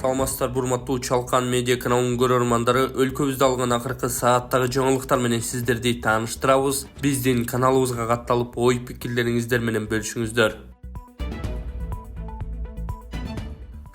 Саламатсыздар, урматтуу Чалкан медиа каналынын көрөрмандары. Өлкөбүздө алган акыркы сааттагы жаңылыктар менен сиздерди тааныштырабыз. Биздин каналыбызга катталып, ой пикирлериңиздер менен бөлүшүңүздөр.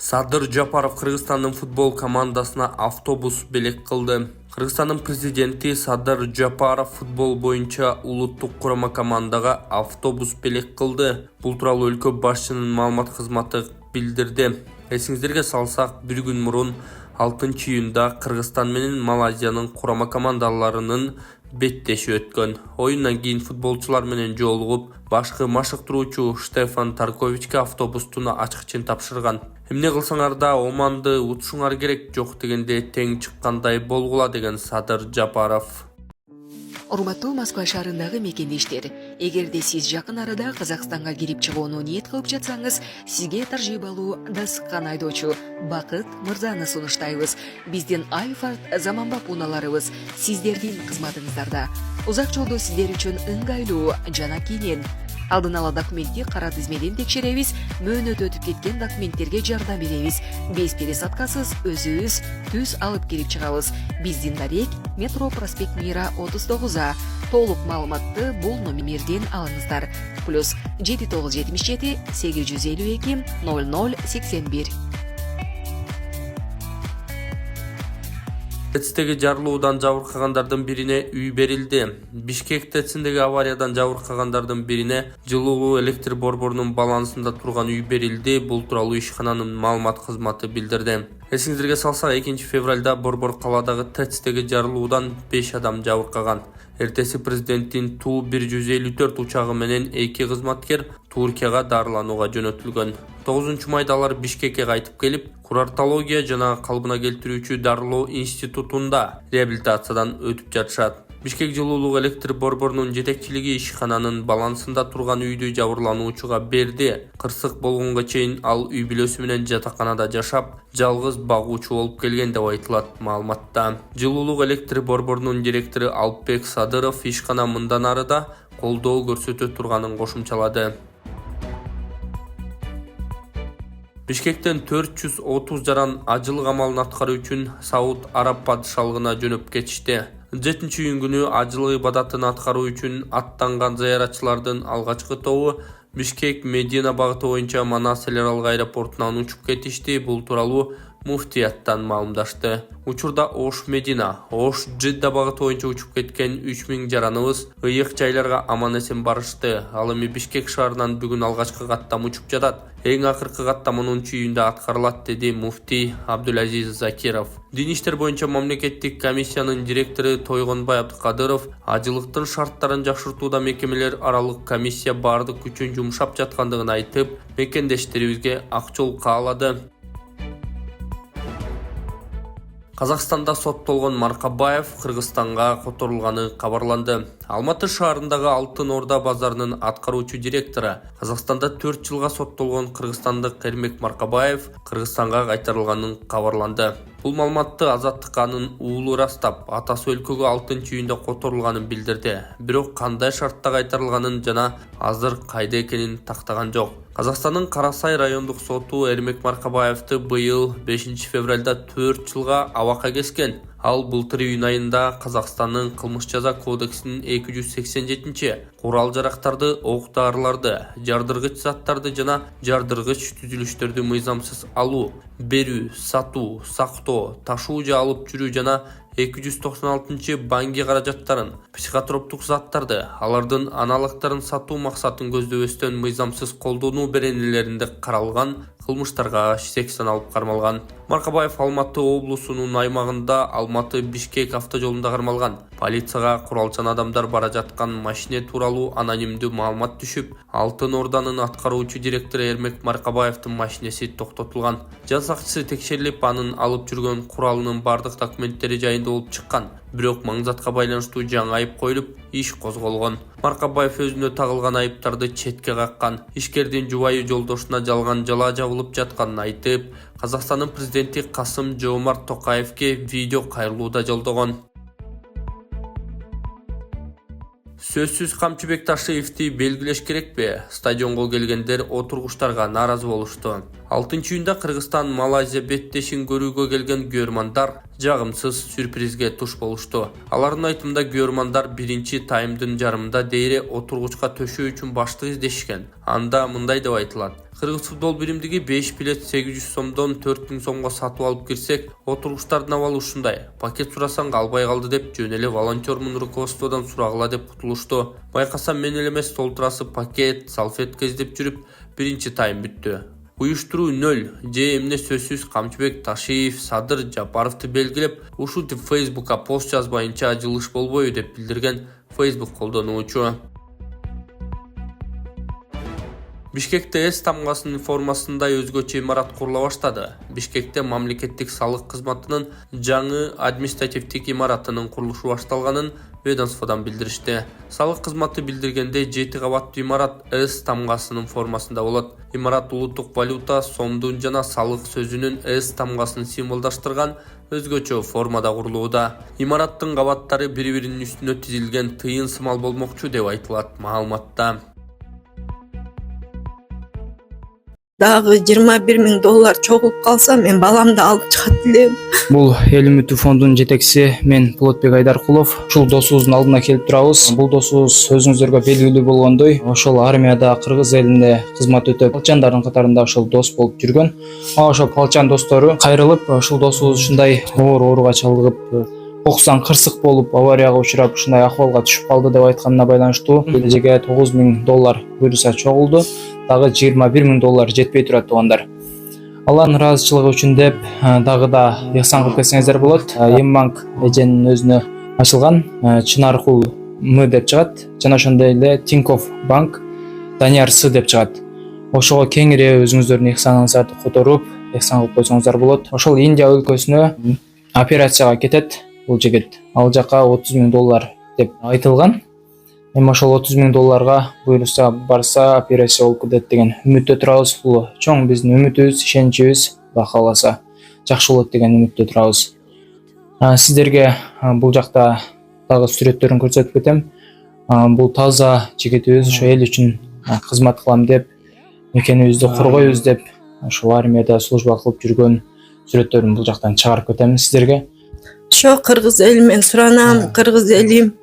Садыр Жапаров Кыргызстандын футбол командасына автобус белек кылды. Кыргызстандын президенти Садыр Жапаров футбол боюнча улуттук курама командага автобус белек кылды. Бул тууралуу өлкө башчынын маалымат кызматы билдирди. Эсиңиздерге салсак, бир күн мурун 6-июнда Кыргызстан менен Малайзиянын курама командаларынын беттеши өткөн. Оюндан кийин футболчулар менен жолугуп, башкы машыктыруучу Штефан Тарковичке автобустун ачкычын тапшырган. Эмне кылсаңар да оманды утушуңар керек, жок дегенде тең чыккандай болгула, деген Садыр Жапаров. Урматтуу Москва шаарындагы мекендештер, эгерде сиз жакын арада Казакстанга кирип чыгууну ниет кылып жатсаңыз, сизге таржибалуу дасыккан айдоочу Бакыт Мырзаны сунуштайбыз. Биздин Айфарт заманбап унааларыбыз сиздердин кызматыңыздарда. Узак жолдо сиздер үчүн ыңгайлуу жана кийинен. Алдын ала документти кара тизмеден текшеребиз, мөөнөт өтүп кеткен документтерге жардам беребиз. Без пересадкасыз өзүбүз түз алып келип чыгабыз. Биздин дарек Метро проспект Мира 39А. Толук маалыматты бул номерден алыңыздар. Плюс 7977 852 0081. ТЭЦтеги жарылуудан жабыркагандардын бирине үй берилди. Бишкек ТЭЦиндеги авариядан жабыркагандардын бирине жылуулуу электр борборунун балансында турган үй берилди. Бул тууралуу ишкананын маалымат кызматы билдирди. Эсиңиздерге салсак, 2-февралда Борбор калаадагы ТЭЦтеги жарылуудан 5 адам жабыркаган. Эртеси президенттин Ту-154 учагы менен 2 кызматкер Туркияга дарыланууга жөнөтүлгөн. 9-майда алар Бишкекке кайтып келип, курортология жана калыбына келтирүүчү дарылоо институтунда реабилитациядан өтүп жатышат. Бишкек жылуулук электр борборунун жетекчилиги ишкананын балансында турган үйдү жабырлануучуга берди. Кырсык болгонго чейин ал үй бүлөсү менен жатаканада жашап, жалгыз багуучу болуп келген деп айтылат маалыматта. Жылуулук электр борборунун директору Алпбек Садыров ишкана мындан ары да колдоо көрсөтө турганын кошумчалады. Бишкектен 430 жаран ажыл камалын аткаруу үчүн Сауд Араб падышалыгына жөнөп кетишти. 7-июнь күнү ажыл ибадатын аткаруу үчүн аттанган зыяратчылардын алгачкы тобу Бишкек Медина багыты боюнча Манас эл аралык аэропортунан учуп кетишти. Бул тууралуу муфтияттан маалымдашты. Учурда Ош Медина, Ош Жидда багыты боюнча учуп кеткен 3000 жараныбыз ыйык жайларга аман эсен барышты. Ал эми Бишкек шаарынан бүгүн алгачкы каттам учуп жатат. Эң акыркы каттам 10-июнда аткарылат, деди муфтий Абдулазиз Закиров. Дин иштер боюнча мамлекеттик комиссиянын директору Тойгонбай Абдыкадыров ажылыктын шарттарын жакшыртууда мекемелер аралык комиссия бардык күчүн жумшап жаткандыгын айтып, мекендештерибизге ак жол каалады. Казакстанда соттолгон Маркабаев Кыргызстанга которулганы кабарланды. Алматы шаарындагы Алтын Орда базарынын аткаруучу директору Казакстанда 4 жылга соттолгон кыргызстандык Эрмек Маркабаев Кыргызстанга кайтарылганын кабарланды. Бул маалыматты Азаттыканын уулу ырастап, атасы өлкөгө 6-июнда которулганын билдирди. Бирок кандай шартта кайтарылганын жана азыр кайда экенин тактаган жок. Казакстандын Карасай райондук соту Эрмек Маркабаевди быйыл 5-февралда 4 жылга абакка кескен. Ал былтыр июнь айында Казакстандын кылмыш жаза кодексинин 287-чи курал жарактарды, ок дарыларды, жардыргыч заттарды жана жардыргыч түзүлүштөрдү мыйзамсыз алуу, берүү, сатуу, сактоо, ташуу же алып жүрүү жана 296-чы банги каражаттарын, психотроптук заттарды, алардын аналогдорун сатуу максатын көздөбөстөн мыйзамсыз колдонуу беренелеринде каралган кылмыштарга сексен алып кармалган. Маркабаев Алматы облусунун аймагында Алматы-Бишкек автожолунда кармалган. Полицияга куралчан адамдар бара жаткан машине тууралуу анонимдүү маалымат түшүп, Алтын Орданын аткаруучу директору Эрмек Маркабаевдин машинеси токтотулган. Жаз сакчысы текшерилип, анын алып жүргөн куралынын бардык документтери жайында болуп чыккан. Бирок маңзатка байланыштуу жаңы айып коюлуп, иш козголгон. Маркабаев өзүнө тагылган айыптарды четке каккан. Ишкердин жубайы жолдошуна жалган жала жабылып жатканын айтып, Казакстандын президенти Касым-Жомарт Токаевке видео кайрылууда жолдогон. Сөзсүз Камчыбек Ташиевди белгилеш керекпи? Стадионго келгендер отургучтарга нааразы болушту. 6-июнда Кыргызстан Малайзия беттешин көрүүгө келген көрмандар жагымсыз сюрпризге туш болушту. Алардын айтымында көрмандар биринчи таймдын жарымында дейре отургучка төшөө үчүн баштык издешкен. Анда мындай деп айтылат: Кыргыз футбол биримдиги 5 билет 800 сомдон 4000 сомго сатып алып кирсек, отургучтардын абалы ушундай. Пакет сурасаң албай калды деп жөн эле волонтёрмун руководстводон сурагыла деп кутулушту. Байкасам мен эле эмес, толтурасы пакет, салфетка издеп жүрүп, биринчи тайм бүттү. Уюштуруу 0 же эмне сөзсүз Камчыбек Ташиев Садыр Жапаровду белгилеп, ушинтип Facebook'a пост жазбайынча жылыш болбойбу деп билдирген Facebook колдонуучу. Бишкекте С тамгасынын формасындай өзгөчө имарат курула баштады. Бишкекте мамлекеттик салык кызматынын жаңы административдик имаратынын курулушу башталганын ведомстводан билдиришти. Салык кызматы билдиргенде 7 кабаттуу имарат С тамгасынын формасында болот. Имарат улуттук валюта, сомдун жана салык сөзүнүн С тамгасын символдаштырган өзгөчө формада курулууда. Имараттын кабаттары бири-биринин үстүнө тизилген тыйын сымал болмокчу деп айтылат маалыматта. Дагы $21,000 чогулуп калса, мен баламды алып чыгат элем. Бул Эл үмүтү фондунун жетекчиси мен Болотбек Айдаркулов. Ушул досубуздун алдына келип турабыз. Бул досубуз өзүңүздөргө белгилүү болгондой, ошол армияда Кыргыз элинде кызмат өтөп, палчандардын катарында ошол дос болуп жүргөн. Ошол палчан достору кайрылып, ушул досубуз ушундай ооруга чалдыгып, оксусан кырсык болуп, аварияга учурап, ушундай акыбалга түшүп калды деп айтканына байланыштуу кележеге $9,000 буйруса чогулду. Дагы $21,000 жетпей турат туугандар. Алардын ыраазычылыгы үчүн деп дагы да ыхсан кылып кетсеңиздер болот. Ембанк эженин өзүнө ачылган Чынаркул М деп чыгат. Жана ошондой эле Тинькофф банк Данияр С деп чыгат. Ошого кеңири өзүңүздөрдүн ыхсаныңыздарды которуп, ыхсан кылып койсоңуздар болот. Ошол Индия өлкөсүнө операцияга кетет бул жигит. Ал жака $30,000 деп айтылган. Эми ошол $30,000 буйруса барса операция болуп кетет деген үмүттө турабыз. Бул чоң биздин үмүтүбүз, ишеничибиз. Кудай кааласа жакшы болот деген үмүттө турабыз. Сиздерге бул жакта дагы сүрөттөрүн көрсөтүп кетем. Бул таза жигитибиз ошо эл үчүн кызмат кылам деп, мекенибизди коргойбуз деп ошол армияда служба кылып жүргөн сүрөттөрүн бул жактан чыгарып кетем сиздерге. Ошо кыргыз эли мен суранам, кыргыз элим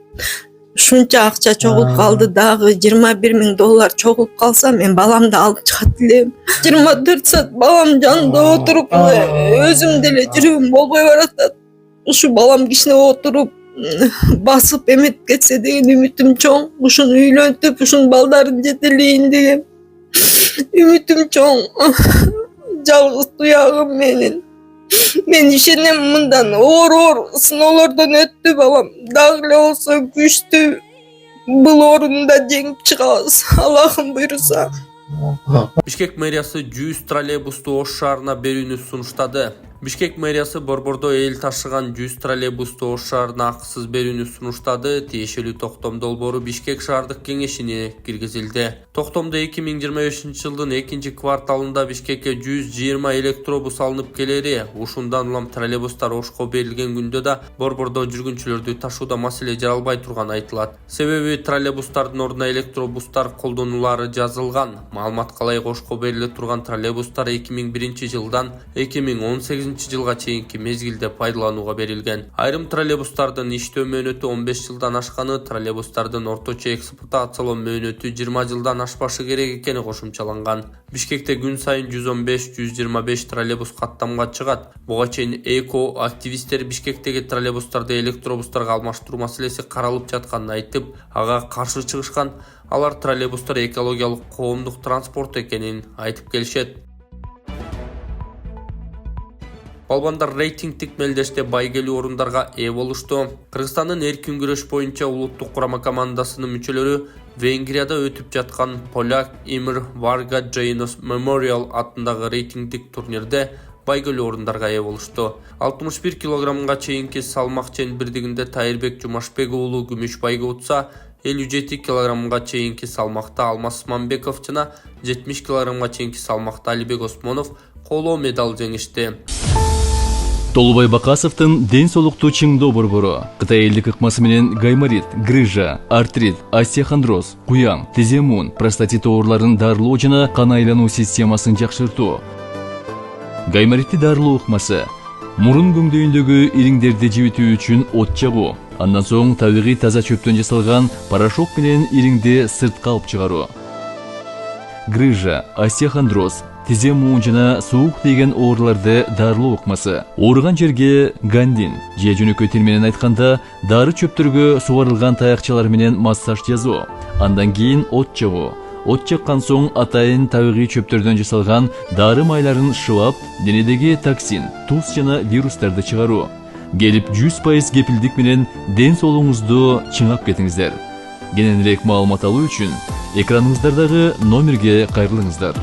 ушунча акча чогулуп калды, дагы $21,000 чогулуп калса, мен баламды алып чыгат элем. 24 саат балам жанында отуруп, өзүм деле жүрөгүм болбой баратат. Ушу балам кичине отуруп, басып эметип кетсе деген үмүтүм чоң. Ушуну үйлөнтүп, ушунун балдарын жетелейин деген үмүтүм чоң. Жалгыз туягым менин. Мен ишенем, мындан оор сыноолордон өттү балам. Дагы эле болсо күчтүү бул орунда жеңип чыгабыз, Аллахым буйруса. Бишкек мэриясы 100 троллейбусту Ош шаарына берүүнү сунуштады. Бишкек мэриясы борбордо эл ташыган 100 троллейбусту Ош шаарына акысыз берүүнү сунуштады. Тиешелүү токтом долбоору Бишкек шаардык кеңешине киргизилди. Токтомдо 2025 жылдын 2 кварталында Бишкекке 120 электробус алынып келери, ушундан улам троллейбустар Ошко берилген күндө да борбордо жүргүнчүлөрдү ташууда маселе жаралбай турганы айтылат. Себеби троллейбустардын ордуна электробустар колдонулары жазылган. Маалыматка ылайык, Ошко бериле турган троллейбустар 2001 жылдан 2018 жылга чейинки мезгилде пайдаланууга берилген. Айрым троллейбустардын иштөө мөөнөтү 15 жылдан ашканы, троллейбустардын орточо эксплуатациялоо мөөнөтү 20 жылдан ашпашы керек экени кошумчаланган. Бишкекте күн сайын 115-125 троллейбус каттамга чыгат. Буга чейин эко активисттер Бишкектеги троллейбустарды электробустарга алмаштыруу маселеси каралып жатканын айтып, ага каршы чыгышкан. Алар троллейбустар экологиялык коомдук транспорт экенин айтып келишет. Балбандар рейтингтик мелдеште байгелүү орундарга ээ болушту. Кыргызстандын эркин күрөш боюнча улуттук курама командасынын мүчөлөрү Венгрияда өтүп жаткан Поляк Имр Варга Джейнос Мемориал атындагы рейтингтик турнирде байгелүү орундарга ээ болушту. 61 килограммга чейинки салмак чен бирдигинде Тайырбек Жумашбек уулу күмүш байге утса, 57 килограммга чейинки салмакта Алмаз Мамбеков жана 70 килограммга чейинки салмакта Алибек Осмонов коло медаль жеңишти. Толубай Бакасовдун ден соолукту чыңдоо борбору Кытай элдик ыкмасы менен гайморит, грыжа, артрит, остеохондроз, куяң, тизе муун, простатит ооруларын дарылоо жана кан айлануу системасын жакшыртуу. Гайморитти дарылоо ыкмасы мурун көңдөйүндөгү ириңдерди жибитүү үчүн от жагуу, андан соң табигый таза чөптөн жасалган порошок менен ириңди сыртка алып чыгаруу. Грыжа, остеохондроз, тизе муун жана суук тийген ооруларды дарылоо ыкмасы. Ооруган жерге гандин, же жөнөкөй тил менен айтканда дары чөптөргө сугарылган таякчалар менен массаж жасоо. Андан кийин от жагуу. От жаккан соң атайын табигый чөптөрдөн жасалган дары майларын шылап, денедеги токсин, туз жана вирустарды чыгаруу. Келип 100% кепилдик менен ден соолугуңузду чыңап кетиңиздер. Кененирээк маалымат алуу үчүн экраныңыздардагы номерге кайрылыңыздар.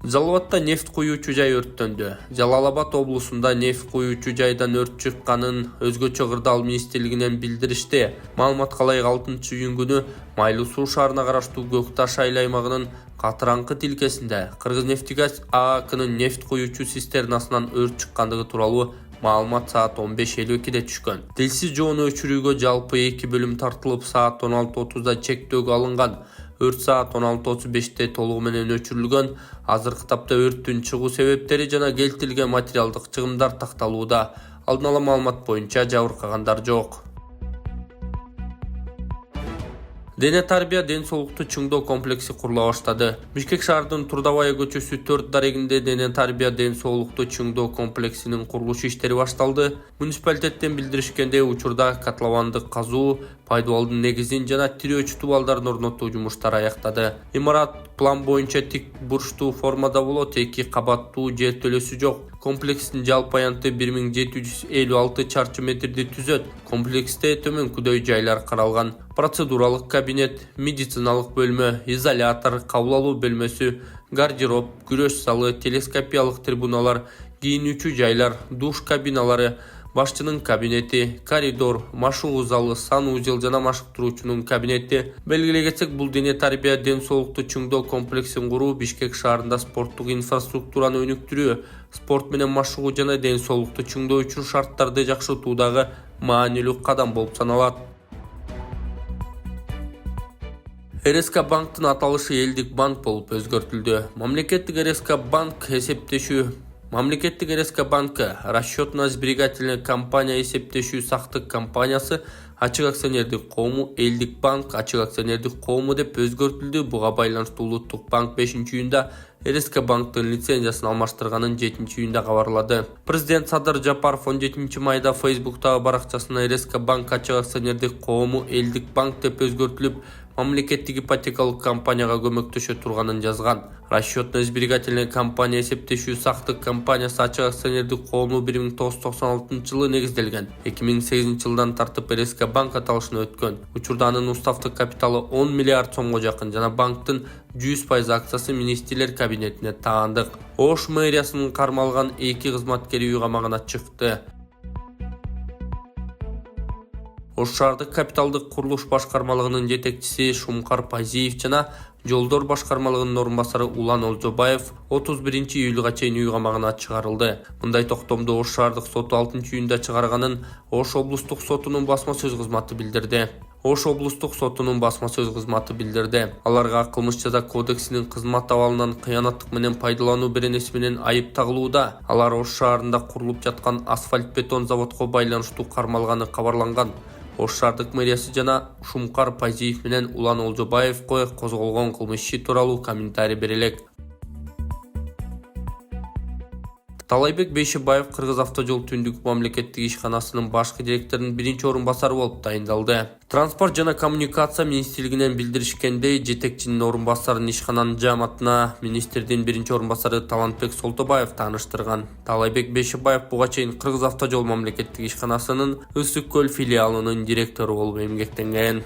Жалал-Абадта нефть куюучу жай өрттөндү. Жалал-Абад облусунда нефть куюучу жайдан өрт чыкканын өзгөчө кырдаал министрлигинен билдиришти. Маалыматка ылайык 6-июнь күнү Майлуу суу шаарына караштуу Көкташ айыл аймагынын Катыраңкы тилкесинде Кыргызнефтегаз ААКнын нефть куюучу цистернасынан өрт чыккандыгы тууралуу маалымат саат 15:52-де түшкөн. Тилсиз жоону өчүрүүгө жалпы 2 бөлүм тартылып, саат 16:30да чектөөгө алынган. Өрт саат 16:35-те толугу менен өчүрүлгөн. Азыркы тапта өрттүн чыгуу себептери жана келтирилген материалдык чыгымдар такталууда. Алдын ала маалымат боюнча жабыркагандар жок. Дене тарбия ден соолукту чыңдоо комплекси курула баштады. Бишкек шаарынын Турдабай көчөсү 4 дарегинде дене тарбия ден соолукту чыңдоо комплексинин курулуш иштери башталды. Муниципалитеттен билдиришкенде, учурда котловандык казуу, пайдубалдын негизин жана тирөөчү тубалдарын орнотуу жумуштары аяктады. Имарат план боюнча тик бурчтуу формада болот, 2 кабаттуу жертөлөсү жок. Комплекстин жалпы аянты 1756 чарчы метрди түзөт. Комплексте төмөнкүдөй жайлар каралган: процедуралык кабинет, медициналык бөлмө, изолятор, кабыл алуу бөлмөсү, гардероб, күрөш залы, телескопиялык трибуналар, кийинүүчү жайлар, душ кабиналары, башчынын кабинети, коридор, машыгуу залы, санузел жана машыктыруучунун кабинети. Белгилей кетсек, бул дене тарбия ден соолукту чыңдоо комплексин куруу Бишкек шаарында спорттук инфраструктураны өнүктүрүү, спорт менен машыгуу жана ден соолукту чыңдоо үчүн шарттарды жакшыртуудагы маанилүү кадам болуп саналат. РСК банктын аталышы элдик банк болуп өзгөртүлдү. Мамлекеттик РСК банкы расчетно-сберегательная компания эсептешүү сактык компаниясы ачык акционердик коому элдик банк ачык акционердик коому деп өзгөртүлдү. Буга байланыштуу Улуттук банк 5-июнда РСК банктын лицензиясын алмаштырганын 7-июнда кабарлады. Президент Садыр Жапаров 17 майда Facebooктагы баракчасына РСК банк ачык акционердик коому элдик банк деп өзгөртүлүп, мамлекеттик ипотекалык компанияга көмөктөшө турганын жазган. Расчетно-сберегательная компания эсептешүү сактык компаниясы ачык акционердик коому 1996-жылы негизделген. 2008-жылдан тартып РСК банк аталышына өткөн. Учурда анын уставдык капиталы 10 миллиард сомго жакын жана банктын 100% акциясы министрлер кабинетине таандык. Ош мэриясынын кармалган 2 кызматкери үй камагына чыкты. Ош шаардык капиталдык курулуш башкармалыгынын жетекчиси Шумкар Пазиев жана Жолдор башкармалыгынын орунбасары Улан Олжобаев 31-июлга чейин үй камагына чыгарылды. Мындай токтомду Ош шаардык соту 6-июнда чыгарганын Ош облустук сотунун басма сөз кызматы билдирди. Аларга кылмыш жаза кодексинин кызмат абалынан кыянаттык менен пайдалануу беренеси менен айып тагылууда. Алар Ош шаарында курулуп жаткан асфальт бетон заводко байланыштуу кармалганы кабарланган. Ош шаардык мэриясы жана Шумкар Пазиев менен Улан Олжобаевго козголгон кылмыш иши тууралуу комментарий берелек. Талайбек Бейшебаев Кыргыз автожол түндүк мамлекеттик ишканасынын башкы директорунун 1-орунбасары болуп дайындалды. Транспорт жана коммуникация министрлигинен билдиришкендей, жетекчинин орунбасарын ишкананын жааматына министрдин 1-орунбасары Талантбек Солтобаев тааныштырган. Талайбек Бейшебаев буга чейин Кыргыз автожол мамлекеттик ишканасынын Ысык көл филиалынын директору болуп эмгектенген.